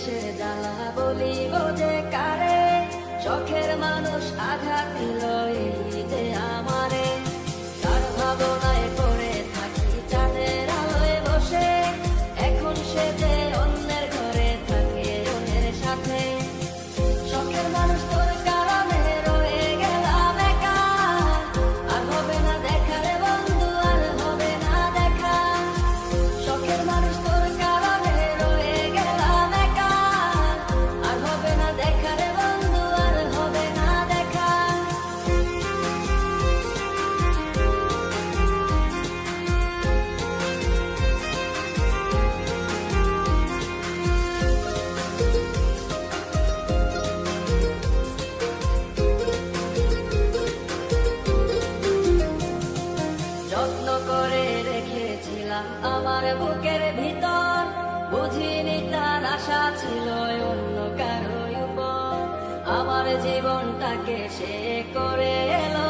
কিসের জ্বালা বলিব যে কারে, শখের মানুষ আঘাত দিল এই যে আমারে। তার ভাবনায় পড়ে থাকি চাঁদের আলোয় বসে, এখন সে যে অন্যের ঘরে থাকে অন্যের সাথে। শখের মানুষ তোর কারণে রয়ে গেলাম একা, আর হবে না দেখা রে বন্ধু, আর হবে না দেখা। শখের মানুষ তোর কারণে রয়ে গেলাম একা, আর হবে না দেখা রে বন্ধু, আর হবে না দেখা। যত্ন করে রেখেছিলাম আমার বুকের ভিতর, বুঝিনি তার আশা ছিল অন্য কারো উপর। আমার জীবনটাকে সে করে এলো